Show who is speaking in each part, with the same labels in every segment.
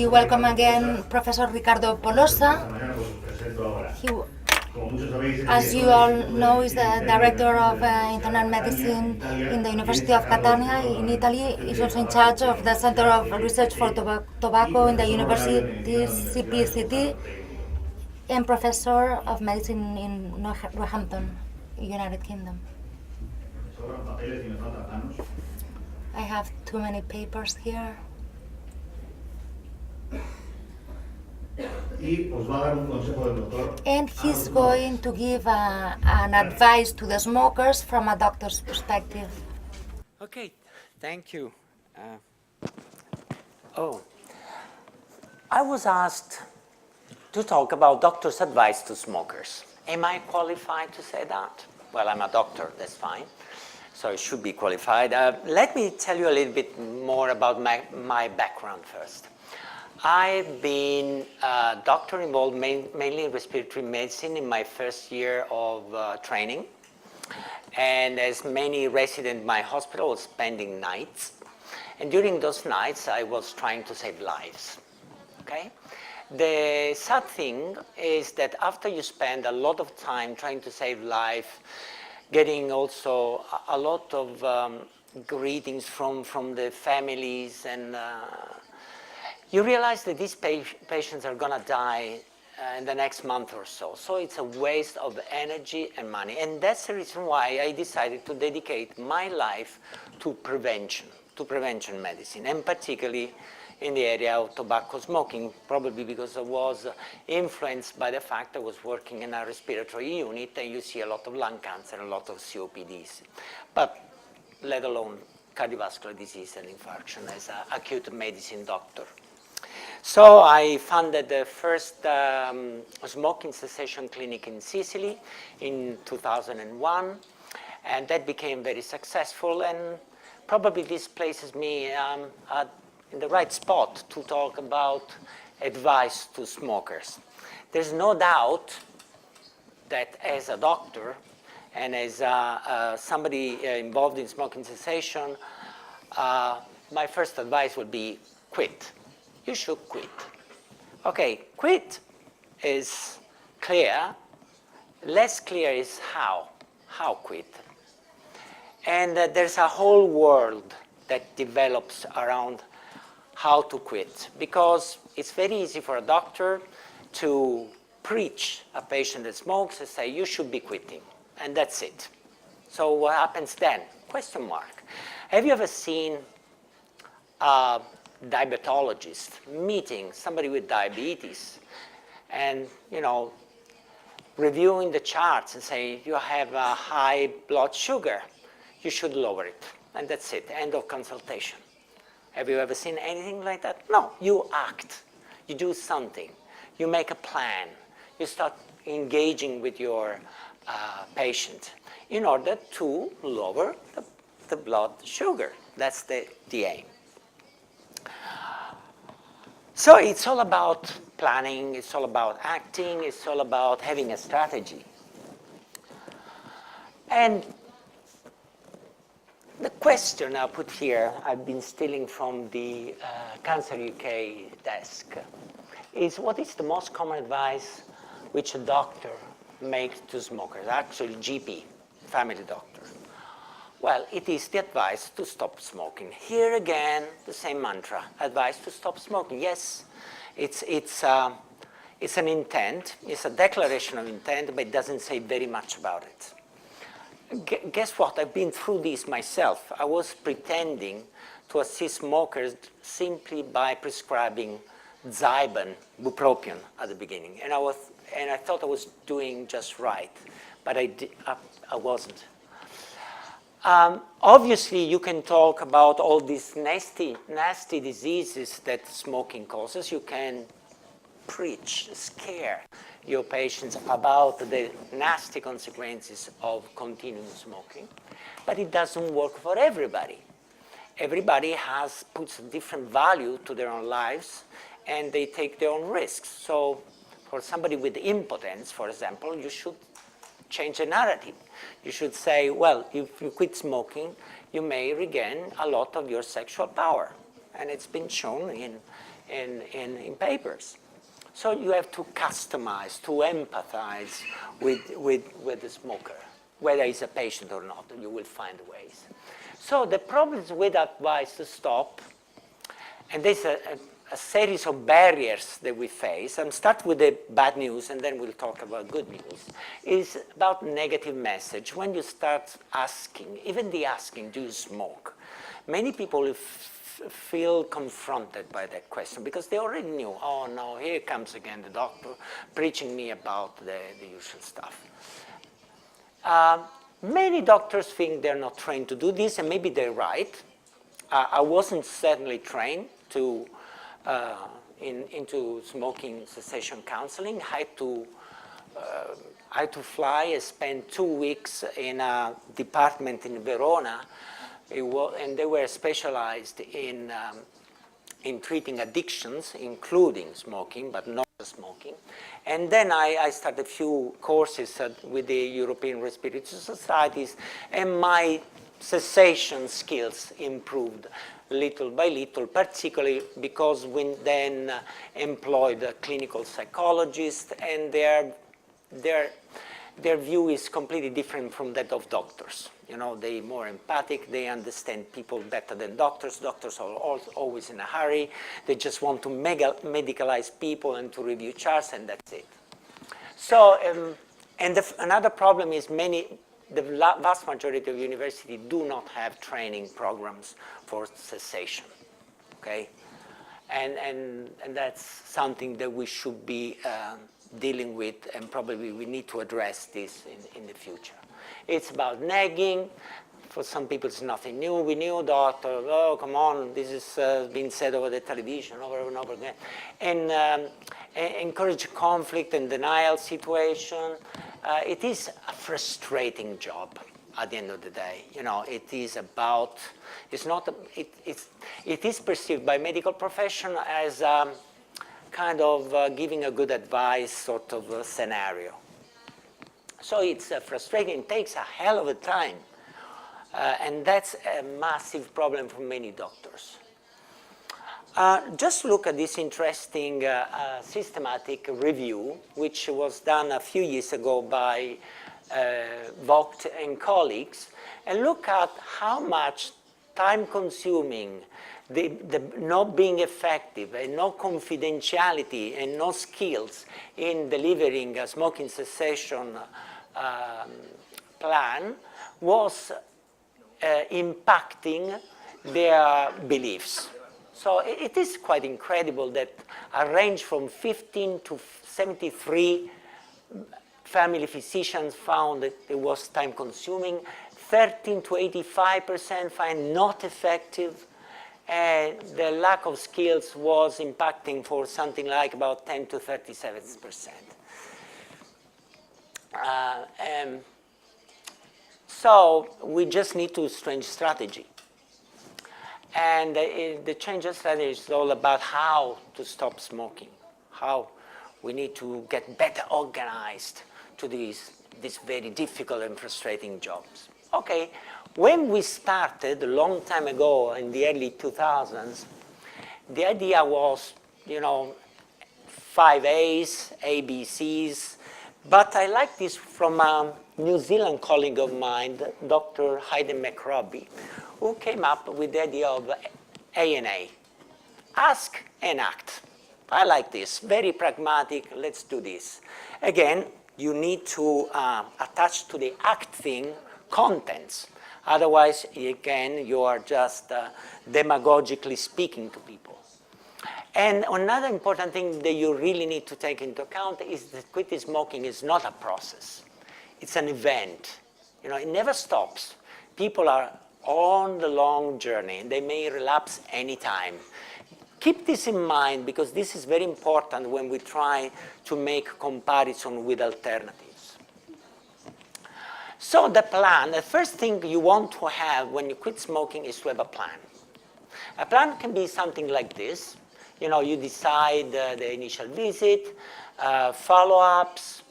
Speaker 1: We welcome again Professor Riccardo Polosa. As you all know, is the director of internal medicine in the University of Catania in Italy. He's also in charge of the Center of Research for Tobacco in the University CPCT, and professor of medicine in Northampton, United Kingdom. I have too many papers here. And he's going to give an advice to the smokers from a doctor's perspective.
Speaker 2: Okay, thank you. I was asked to talk about doctor's advice to smokers. Am I qualified to say that? Well, I'm a doctor, that's fine. So I should be qualified. Let me tell you a little bit more about my background first. I've been a doctor involved mainly in respiratory medicine in my first year of training. And as many residents in my hospital, I was spending nights. And during those nights, I was trying to save lives. Okay? The sad thing is that after you spend a lot of time trying to save life, getting also a lot of greetings from the families, and you realize that these patients are going to die in the next month or so. So it's a waste of energy and money. And that's the reason why I decided to dedicate my life to prevention medicine, and particularly in the area of tobacco smoking, probably because I was influenced by the fact I was working in a respiratory unit, and you see a lot of lung cancer and a lot of COPDs, but let alone cardiovascular disease and infarction as an acute medicine doctor. So I founded the first smoking cessation clinic in Sicily in 2001, and that became very successful, and probably this places me in the right spot to talk about advice to smokers. There's no doubt that as a doctor and as somebody involved in smoking cessation, my first advice would be quit. You should quit. Okay, quit is clear. Less clear is how quit. And there's a whole world that develops around how to quit, because it's very easy for a doctor to preach a patient that smokes and say, you should be quitting, and that's it. So what happens then? Question mark. Have you ever seen a diabetologist meeting somebody with diabetes and, reviewing the charts and say, you have a high blood sugar, you should lower it, and that's it, end of consultation? Have you ever seen anything like that? No, you act, you do something, you make a plan, you start engaging with your patient in order to lower the blood sugar. That's the aim. So it's all about planning, it's all about acting, it's all about having a strategy. And the question I put here, I've been stealing from the Cancer UK desk, is what is the most common advice which a doctor makes to smokers, actually GP, family doctor? Well, it is the advice to stop smoking. Here again, the same mantra, advice to stop smoking. Yes, it's an intent, it's a declaration of intent, but it doesn't say very much about it. Guess what? I've been through this myself. I was pretending to assist smokers simply by prescribing Zyban, bupropion at the beginning, and I thought I was doing just right, but I wasn't. Obviously, you can talk about all these nasty diseases that smoking causes. You can preach, scare your patients about the nasty consequences of continuing smoking, but it doesn't work for everybody. Everybody puts a different value to their own lives, and they take their own risks. So for somebody with impotence, for example, you should change the narrative. You should say, well, if you quit smoking, you may regain a lot of your sexual power. And it's been shown in papers. So you have to customize, to empathize with the smoker, whether he's a patient or not. You will find ways. So the problems with advice to stop, and there's a series of barriers that we face, and start with the bad news, and then we'll talk about good news, is about negative message. When you start asking, even the asking, do you smoke? Many people feel confronted by that question because they already knew, oh no, here comes again the doctor preaching me about the usual stuff. Many doctors think they're not trained to do this, and maybe they're right. I wasn't certainly trained into smoking cessation counseling. I had to fly and spend 2 weeks in a department in Verona, and they were specialized in treating addictions, including smoking, but not smoking. And then I started a few courses with the European Respiratory Societies, and my cessation skills improved little by little, particularly because we then employed a clinical psychologist, and their view is completely different from that of doctors. You know, they're more empathic, they understand people better than doctors. Doctors are always in a hurry. They just want to medicalize people and to review charts, and that's it. So, another problem is the vast majority of universities do not have training programs for cessation, okay? And that's something that we should be dealing with, and probably we need to address this in the future. It's about nagging. For some people, it's nothing new. We knew, doctor, oh, come on, this is been said over the television over and over again. And encourage conflict and denial situation. It is a frustrating job at the end of the day. You know, it is about, it's not, it is perceived by medical profession as kind of giving a good advice sort of scenario. So it's frustrating, it takes a hell of a time. And that's a massive problem for many doctors. Just look at this interesting systematic review, which was done a few years ago by Vogt and colleagues, and look at how much time-consuming, the not being effective, and no confidentiality, and no skills in delivering a smoking cessation plan was impacting their beliefs. So it is quite incredible that a range from 15 to 73 family physicians found that it was time-consuming, 13 to 85% find not effective, and the lack of skills was impacting for something like about 10 to 37%. So we just need to change strategy. And the change of strategy is all about how to stop smoking, how we need to get better organized to these very difficult and frustrating jobs. Okay, when we started a long time ago in the early 2000s, the idea was, you know, 5 A's, ABCs, but I like this from a New Zealand colleague of mine, Dr. Hayden McRobbie, who came up with the idea of A&A. Ask and act. I like this, very pragmatic, let's do this. Again, you need to attach to the acting contents. Otherwise, again, you are just demagogically speaking to people. And another important thing that you really need to take into account is that quitting smoking is not a process. It's an event. You know, it never stops. People are on the long journey, and they may relapse anytime. Keep this in mind, because this is very important when we try to make comparison with alternatives. So the plan, the first thing you want to have when you quit smoking is to have a plan. A plan can be something like this. You know, you decide the initial visit, follow-ups,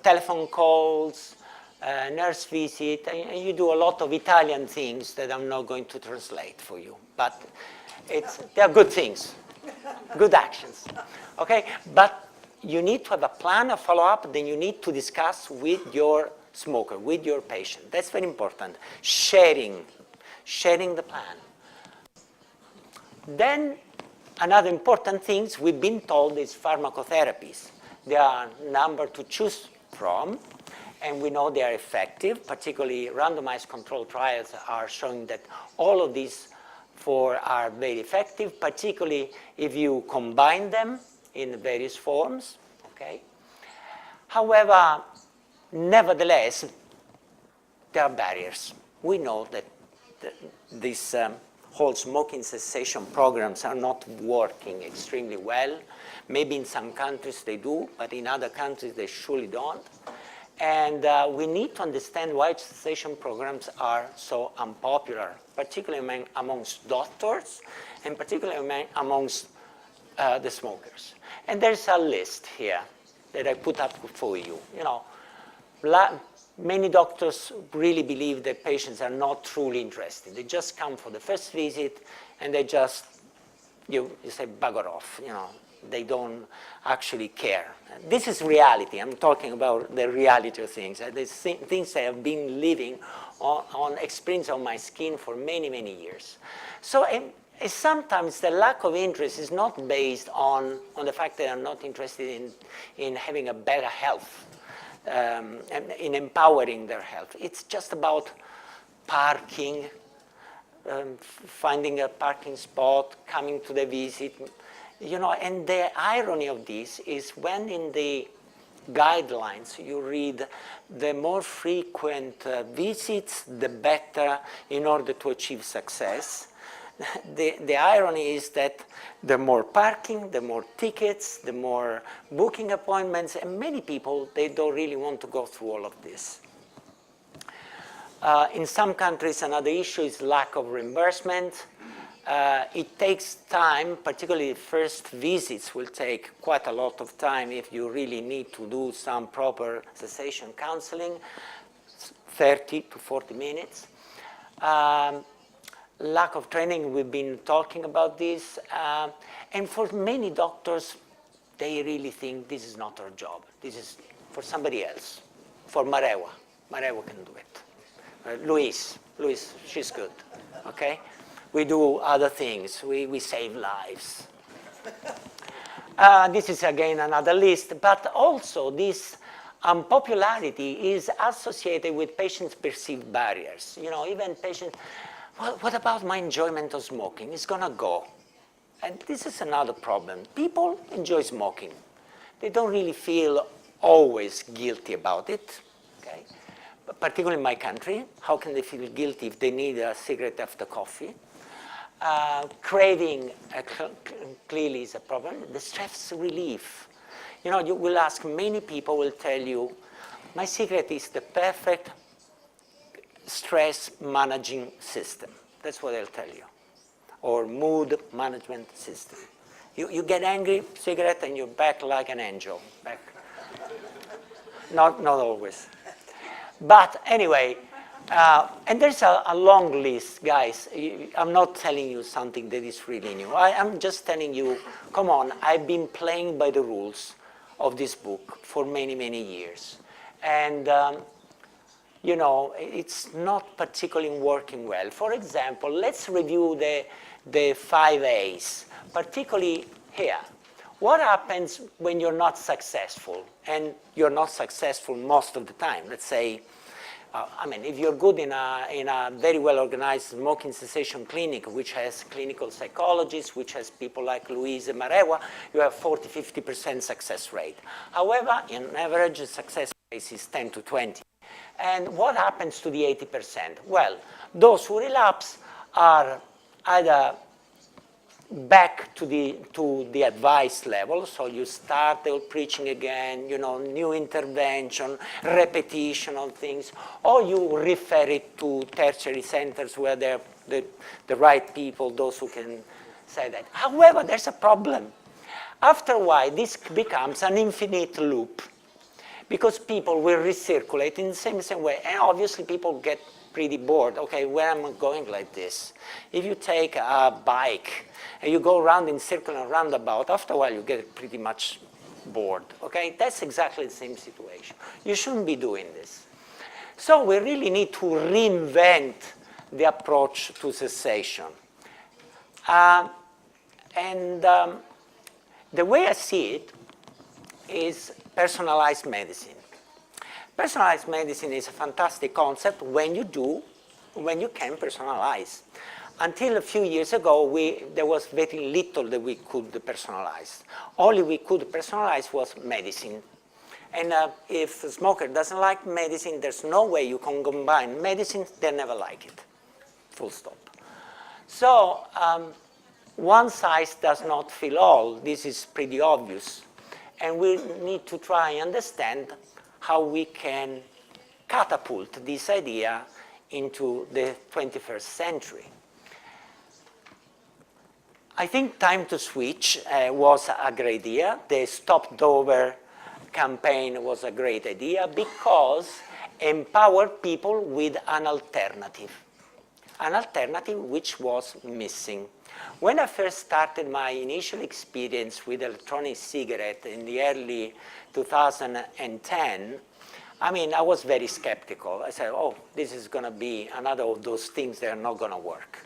Speaker 2: telephone calls, nurse visit, and you do a lot of Italian things that I'm not going to translate for you. But they are good things. Good actions. Okay, but you need to have a plan, a follow-up, then you need to discuss with your smoker, with your patient. That's very important. Sharing the plan. Then another important thing we've been told is pharmacotherapies. There are a number to choose from, and we know they are effective. Particularly randomized controlled trials are showing that all of these four are very effective, particularly if you combine them in various forms. Okay? However, nevertheless, there are barriers. We know that these whole smoking cessation programs are not working extremely well. Maybe in some countries they do, but in other countries they surely don't. And we need to understand why cessation programs are so unpopular, particularly amongst doctors and particularly amongst the smokers. And there's a list here that I put up for you. You know, many doctors really believe that patients are not truly interested. They just come for the first visit and they just, you say, bugger off, you know. They don't actually care. This is reality. I'm talking about the reality of things. The things I have been living on experience on my skin for many, many years. So sometimes the lack of interest is not based on the fact that I'm not interested in having a better health, and in empowering their health. It's just about parking, finding a parking spot, coming to the visit. You know, and the irony of this is when in the guidelines you read the more frequent visits, the better in order to achieve success. The irony is that the more parking, the more tickets, the more booking appointments, and many people, they don't really want to go through all of this. In some countries, another issue is lack of reimbursement. It takes time, particularly first visits will take quite a lot of time if you really need to do some proper cessation counseling, 30 to 40 minutes. Lack of training, we've been talking about this. And for many doctors, they really think this is not our job. This is for somebody else, for Marewa. Marewa can do it. Luis, she's good, okay? We do other things. We save lives. This is, again, another list. But also, this unpopularity is associated with patients' perceived barriers. You know, even patients, well, what about my enjoyment of smoking? It's going to go. And this is another problem. People enjoy smoking. They don't really feel always guilty about it. Okay? But particularly in my country, how can they feel guilty if they need a cigarette after coffee? Craving clearly is a problem. The stress relief. You know, you will ask, many people will tell you, my cigarette is the perfect stress managing system. That's what they'll tell you. Or mood management system. You get angry, cigarette, and you're back like an angel. Back. Not always. But anyway, and there's a long list, guys. I'm not telling you something that is really new. I'm just telling you, come on, I've been playing by the rules of this book for many, many years. And, you know, it's not particularly working well. For example, let's review the 5 A's, particularly here. What happens when you're not successful? And you're not successful most of the time. Let's say, I mean, if you're good in a very well-organized smoking cessation clinic, which has clinical psychologists, which has people like Luis and Marewa, you have 40–50% success rate. However, in average, the success rate is 10 to 20. And what happens to the 80%? Well, those who relapse are either back to the advice level, so you start the preaching again, you know, new intervention, repetition of things, or you refer it to tertiary centers where they're the right people, those who can say that. However, there's a problem. After a while, this becomes an infinite loop, because people will recirculate in the same way, and obviously people get pretty bored. Okay, where am I going like this? If you take a bike and you go around in circle and roundabout, after a while you get pretty much bored. Okay, that's exactly the same situation. You shouldn't be doing this. So we really need to reinvent the approach to cessation. The way I see it is personalized medicine. Personalized medicine is a fantastic concept when you can personalize. Until a few years ago, there was very little that we could personalize. All we could personalize was medicine. And if a smoker doesn't like medicine, there's no way you can combine medicines, they never like it. Full stop. So one size does not fit all. This is pretty obvious. And we need to try and understand how we can catapult this idea into the 21st century. I think time to switch was a great idea. The Stop Dover campaign was a great idea because empowered people with an alternative which was missing. When I first started my initial experience with electronic cigarette in the early 2010, I mean, I was very skeptical. I said, oh, this is going to be another of those things that are not going to work.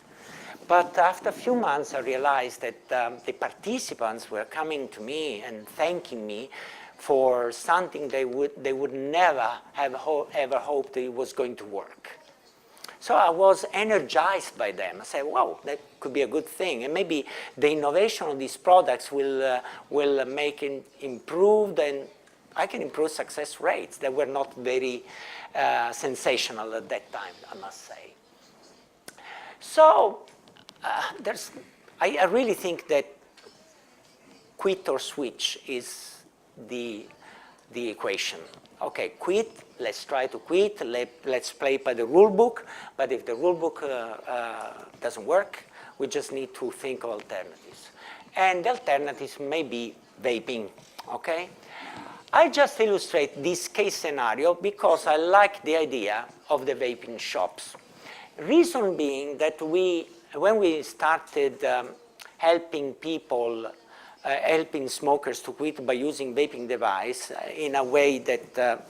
Speaker 2: But after a few months, I realized that the participants were coming to me and thanking me for something they would never have ever hoped it was going to work. So I was energized by them. I said, wow, that could be a good thing. And maybe the innovation of these products will make it improved, and I can improve success rates that were not very sensational at that time, I must say. So I really think that quit or switch is the equation. Okay, quit, let's try to quit, let's play by the rule book, but if the rule book doesn't work, we just need to think of alternatives. And the alternatives may be vaping, okay? I just illustrate this case scenario because I like the idea of the vaping shops. Reason being that when we started helping people, helping smokers to quit by using vaping device in a way that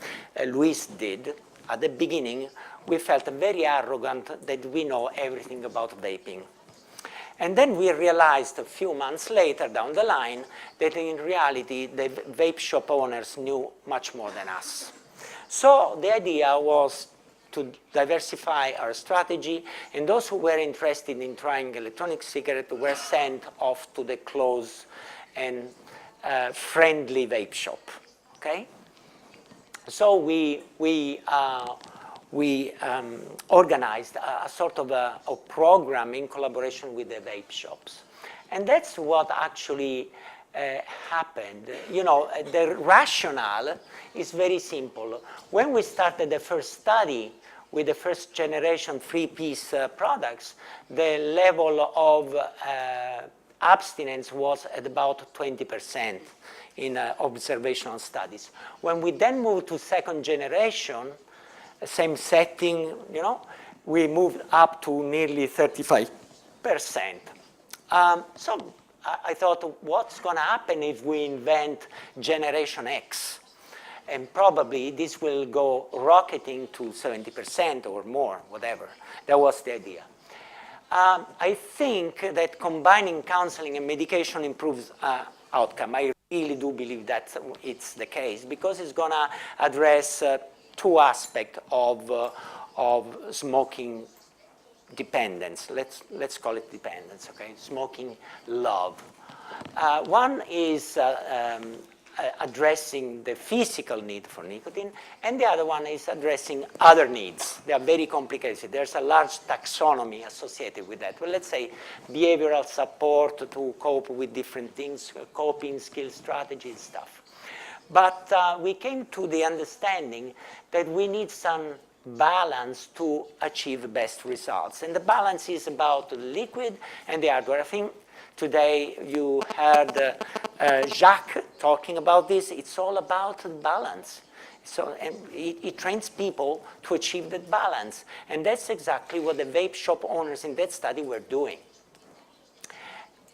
Speaker 2: Luis did, at the beginning, we felt very arrogant that we know everything about vaping. And then we realized a few months later down the line that in reality the vape shop owners knew much more than us. So the idea was to diversify our strategy, and those who were interested in trying electronic cigarette were sent off to the close and friendly vape shop, okay? So we organized a sort of a program in collaboration with the vape shops. And that's what actually happened. You know, the rationale is very simple. When we started the first study with the first generation three-piece products, the level of abstinence was at about 20% in observational studies. When we then moved to second generation, same setting, you know, we moved up to nearly 35%. So I thought, what's going to happen if we invent Generation X? And probably this will go rocketing to 70% or more, whatever. That was the idea. I think that combining counseling and medication improves outcome. I really do believe that it's the case because it's going to address two aspects of smoking dependence. Let's call it dependence, okay? Smoking love. One is addressing the physical need for nicotine, and the other one is addressing other needs. They are very complicated. There's a large taxonomy associated with that. Well, let's say behavioral support to cope with different things, coping skills, strategies, stuff. But we came to the understanding that we need some balance to achieve best results. And the balance is about the liquid and the hardware. I think Today you heard Jacques talking about this. It's all about balance. So it trains people to achieve that balance. And that's exactly what the vape shop owners in that study were doing.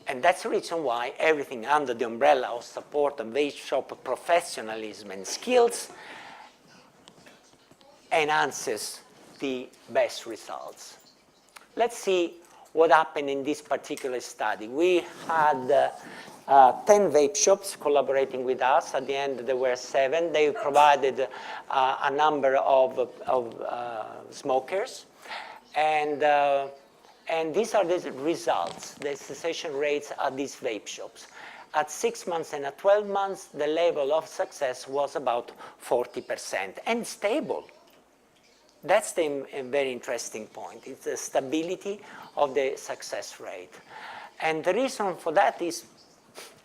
Speaker 2: And that's the reason why everything under the umbrella of support and vape shop professionalism and skills enhances the best results. Let's see what happened in this particular study. We had 10 vape shops collaborating with us. At the end, there were 7. They provided a number of smokers. And these are the results, the cessation rates at these vape shops. At 6 months and at 12 months, the level of success was about 40% and stable. That's the very interesting point. It's the stability of the success rate. And the reason for that is,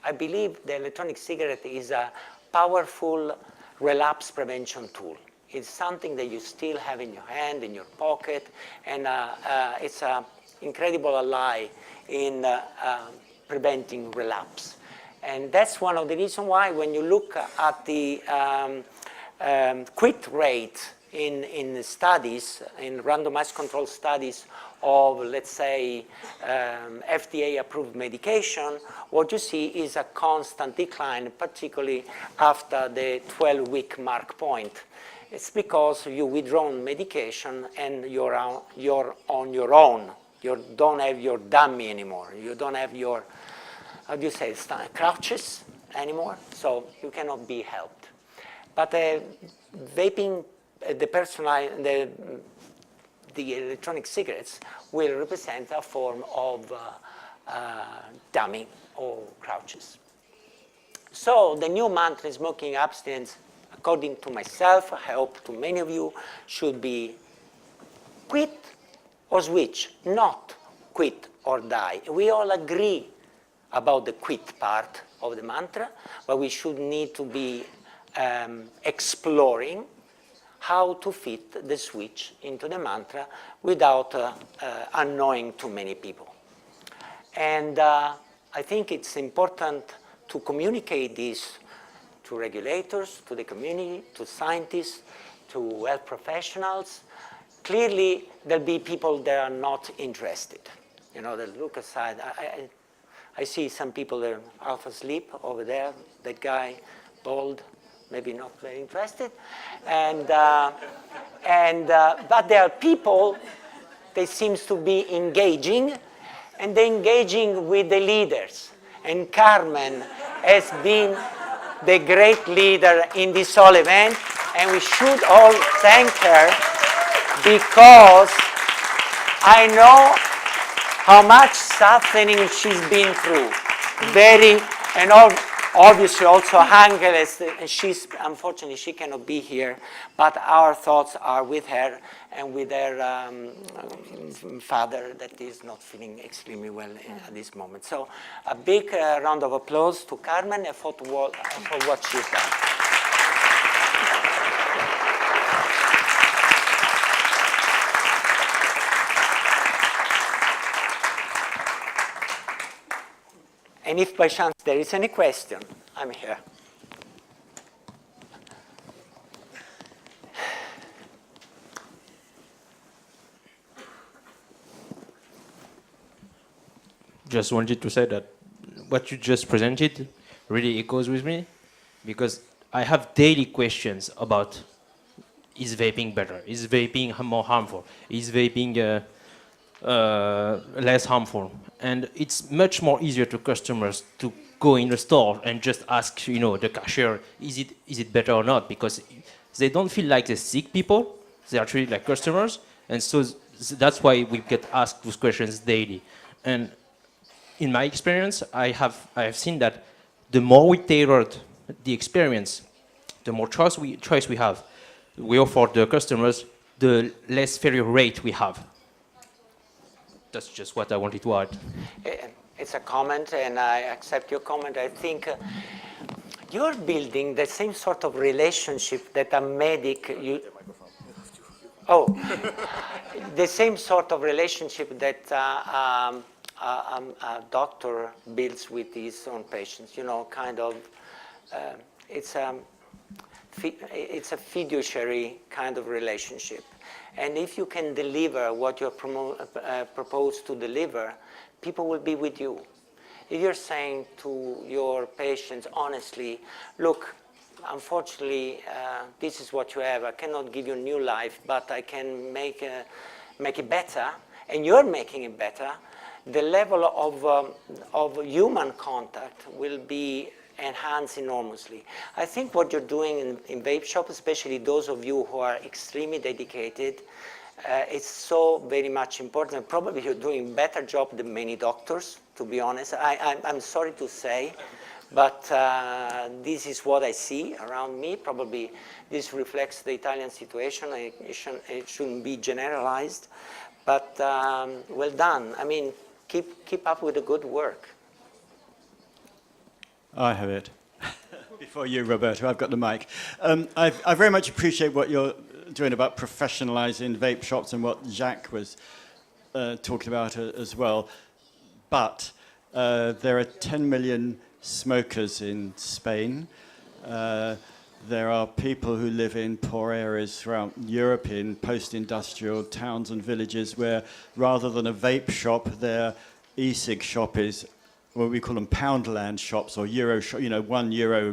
Speaker 2: I believe the electronic cigarette is a powerful relapse prevention tool. It's something that you still have in your hand, in your pocket, and it's an incredible ally in preventing relapse. And that's one of the reasons why when you look at the quit rate in studies, in randomized control studies of, let's say, FDA-approved medication, what you see is a constant decline, particularly after the 12-week mark point. It's because you withdraw medication and you're on your own. You don't have your dummy anymore. You don't have your, how do you say, crutches anymore, so you cannot be helped. But vaping, the electronic cigarettes will represent a form of dummy or crouches. So the new mantra in smoking abstinence, according to myself, I hope to many of you, should be quit or switch, not quit or die. We all agree about the quit part of the mantra, but we should need to be exploring how to fit the switch into the mantra without annoying too many people. And I think it's important to communicate this to regulators, to the community, to scientists, to health professionals. Clearly, there'll be people that are not interested. You know, they'll look aside. I see some people that are half asleep over there, that guy, bald, maybe not very interested. But there are people that seems to be engaging, and they're engaging with the leaders. And Carmen has been the great leader in this whole event, and we should all thank her because I know how much suffering she's been through. Obviously also Angeles, and unfortunately she cannot be here, but our thoughts are with her and with her father that is not feeling extremely well at this moment. So a big round of applause to Carmen for what she's done. And if by chance there is any question, I'm here.
Speaker 3: Just wanted to say that what you just presented really echoes with me, because I have daily questions about, is vaping better? Is vaping more harmful? Is vaping less harmful? And it's much more easier to customers to go in a store and just ask, the cashier, is it better or not? Because they don't feel like they're sick people. They are treated like customers. And so that's why we get asked those questions daily. And in my experience, I have seen that the more we tailored the experience, the more choice we have, we offer the customers, the less failure rate we have. That's just what I wanted to add.
Speaker 2: It's a comment, and I accept your comment. I think you're building the same sort of relationship that a medic... the same sort of relationship that a doctor builds with his own patients, you know, kind of, it's a fiduciary kind of relationship. And if you can deliver what you're proposed to deliver, people will be with you. If you're saying to your patients, honestly, look, unfortunately, this is what you have. I cannot give you new life, but I can make it better, and you're making it better, the level of human contact will be enhanced enormously. I think what you're doing in vape shop, especially those of you who are extremely dedicated, it's so very much important. Probably you're doing a better job than many doctors, to be honest. I'm sorry to say, but this is what I see around me. Probably this reflects the Italian situation. It shouldn't be generalized, but well done. I mean, keep up with the good work.
Speaker 4: I have it. Before you, Roberto, I've got the mic. I very much appreciate what you're doing about professionalizing vape shops and what Jacques was talking about as well. But there are 10 million smokers in Spain. There are people who live in poor areas throughout Europe, in post-industrial towns and villages, where rather than a vape shop, their e-cig shop is what we call them poundland shops or euro shop, you know, €1,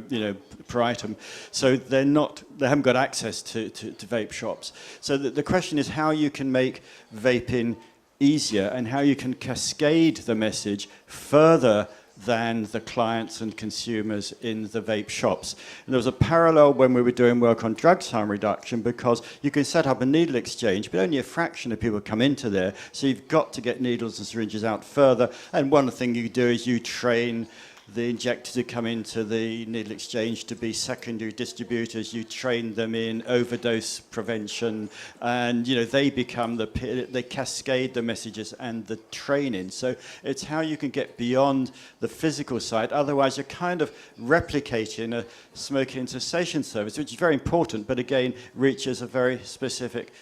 Speaker 4: you know, per item. So they haven't got access to vape shops. So the question is how you can make vaping easier and how you can cascade the message further than the clients and consumers in the vape shops. And there was a parallel when we were doing work on drugs harm reduction, because you can set up a needle exchange, but only a fraction of people come into there. So you've got to get needles and syringes out further. And one thing you do is you train the injectors who come into the needle exchange to be secondary distributors. You train them in overdose prevention, and you know they become they cascade the messages and the training. So it's how you can get beyond the physical side. Otherwise, you're kind of replicating a smoking cessation service, which is very important, but again reaches a very specific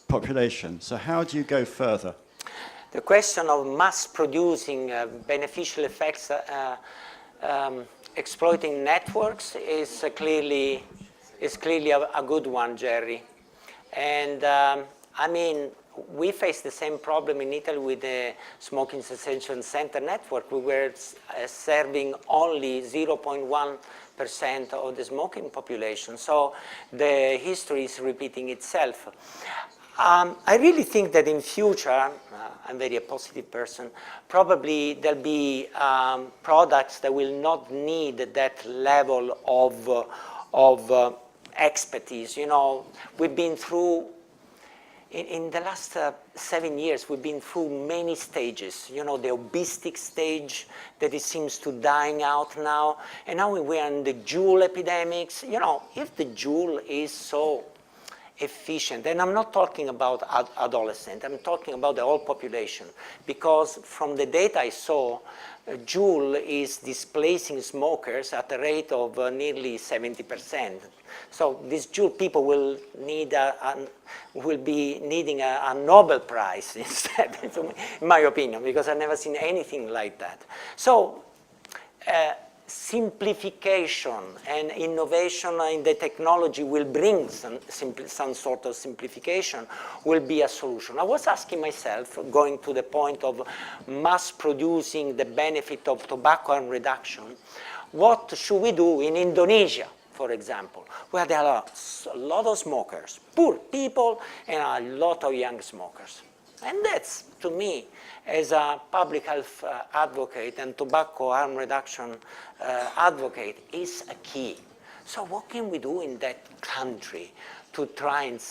Speaker 4: population. So how do you go further?
Speaker 2: The question of mass producing beneficial effects, exploiting networks is clearly a good one, Jerry. And I mean, we face the same problem in Italy with the smoking cessation center network. We were serving only 0.1% of the smoking population. So the history is repeating itself. I really think that in future, I'm very a positive person, probably there'll be products that will not need that level of expertise. You know, we've been through, in the last 7 years, we've been through many stages. You know, the obesity stage that it seems to dying out now, and now we're in the Juul epidemics. You know, if the Juul is so efficient, and I'm not talking about adolescents, I'm talking about the whole population, because from the data I saw, Juul is displacing smokers at a rate of nearly 70%. So these Juul people will be needing a Nobel Prize instead, in my opinion, because I've never seen anything like that. So simplification and innovation in the technology will bring some sort of simplification, will be a solution. I was asking myself, going to the point of mass producing the benefit of tobacco harm reduction, what should we do in Indonesia, for example, where there are a lot of smokers, poor people, and a lot of young smokers. And that's, to me, as a public health advocate and tobacco harm reduction advocate, is a key. So what can we do in that country to try and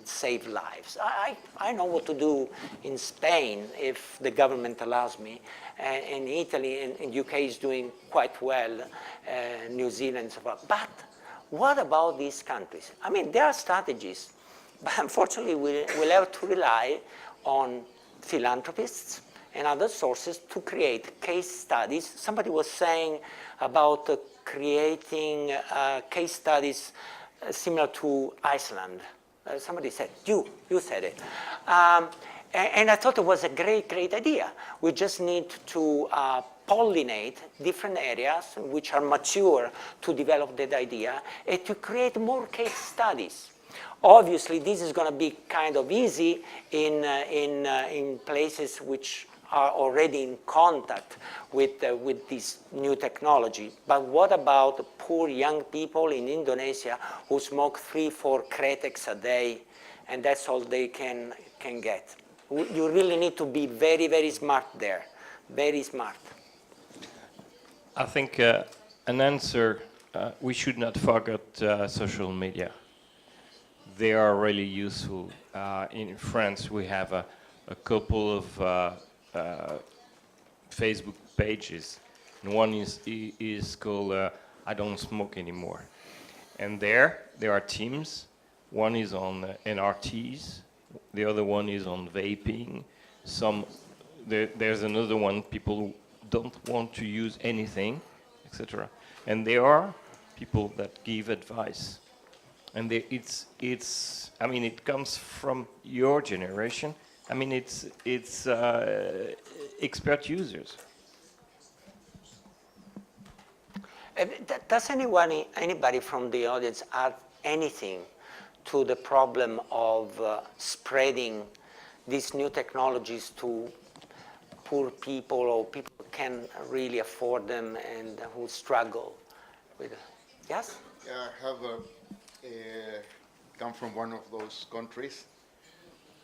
Speaker 2: save lives? I know what to do in Spain, if the government allows me, and Italy and UK is doing quite well, New Zealand and so forth. But what about these countries? I mean, there are strategies, but unfortunately we'll have to rely on philanthropists and other sources to create case studies. Somebody was saying about creating case studies similar to Iceland. Somebody said, you said it. And I thought it was a great idea. We just need to pollinate different areas which are mature to develop that idea and to create more case studies. Obviously, this is going to be kind of easy in places which are already in contact with this new technology. But what about poor young people in Indonesia who smoke 3-4 kretek a day, and that's all they can get? You really need to be very, very smart there, very smart.
Speaker 5: I think an answer, we should not forget social media. They are really useful. In France, we have a couple of Facebook pages. And one is called I Don't Smoke Anymore. And there are teams. One is on NRTs. The other one is on vaping. There's another one, people who don't want to use anything, etc. And there are people that give advice. And I mean, it comes from your generation. I mean, it's expert users.
Speaker 2: Does anybody from the audience add anything to the problem of spreading these new technologies to poor people or people who can really afford them and who struggle with it? Yes?
Speaker 6: Yeah, I have come from one of those countries.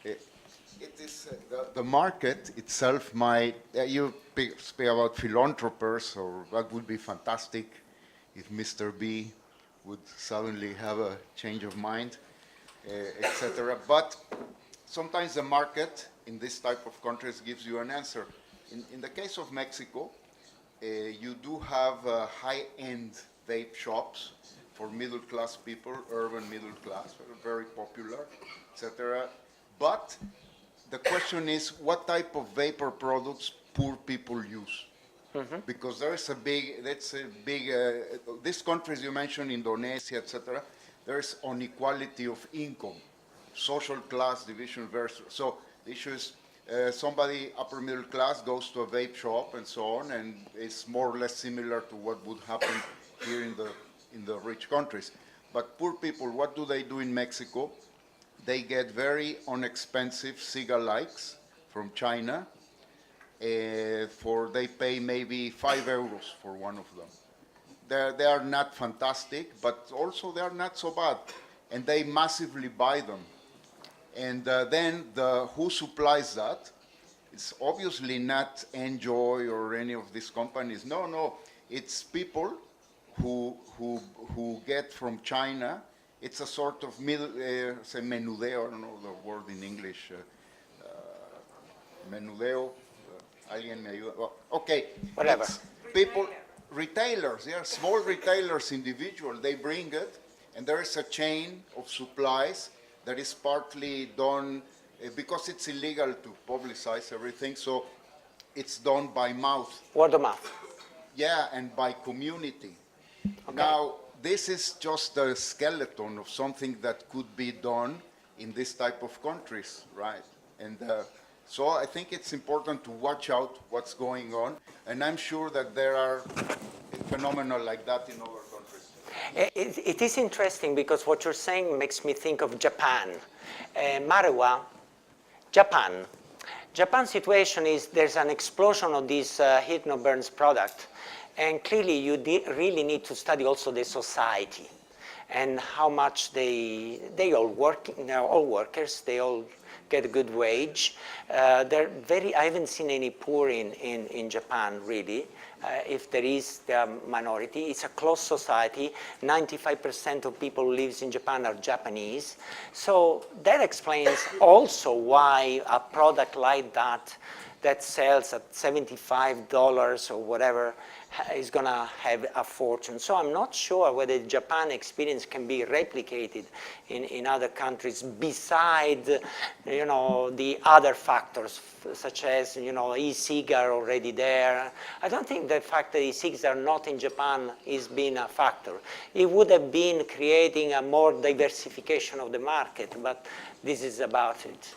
Speaker 6: It is the market itself might, you speak about philanthropers, or that would be fantastic if Mr. B would suddenly have a change of mind, etc. But sometimes the market in this type of countries gives you an answer. In the case of Mexico, you do have high-end vape shops for middle-class people, urban middle class, very popular, etc. But the question is, what type of vapor products poor people use? Mm-hmm. Because there is these countries you mentioned, Indonesia, etc., there's inequality of income, social class division versus, so the issue is somebody upper middle class goes to a vape shop and so on, and it's more or less similar to what would happen here in the rich countries. But poor people, what do they do in Mexico? They get very inexpensive cigar-likes from China. They pay maybe €5 for one of them. They are not fantastic, but also they are not so bad, and they massively buy them. And then who supplies that? It's obviously not Enjoy or any of these companies. No, it's people who get from China. It's a sort of say menudeo, I don't know the word in English. Menudeo. Alguien me ayuda. Well, okay.
Speaker 2: Whatever.
Speaker 6: It's people, retailers, small retailers, individual, they bring it, and there is a chain of supplies that is partly done, because it's illegal to publicize everything, so it's done by mouth.
Speaker 2: Word of mouth.
Speaker 6: Yeah, and by community. Okay. Now, this is just a skeleton of something that could be done in this type of countries, right? And so I think it's important to watch out what's going on, and I'm sure that there are phenomena like that in other countries.
Speaker 2: It is interesting because what you're saying makes me think of Japan. Marijuana, Japan. Japan's situation is there's an explosion of this heat-no-burns product, and clearly you really need to study also the society and how much they all work. They're all workers. They all get a good wage. I haven't seen any poor in Japan, really. If there is, they are minority. It's a closed society. 95% of people who live in Japan are Japanese. So that explains also why a product like that sells at $75 or whatever is going to have a fortune. So I'm not sure whether the Japan experience can be replicated in other countries beside, the other factors, such as, e-cigar already there. I don't think the fact that e-cigars are not in Japan is being a factor. It would have been creating a more diversification of the market, but this is about it.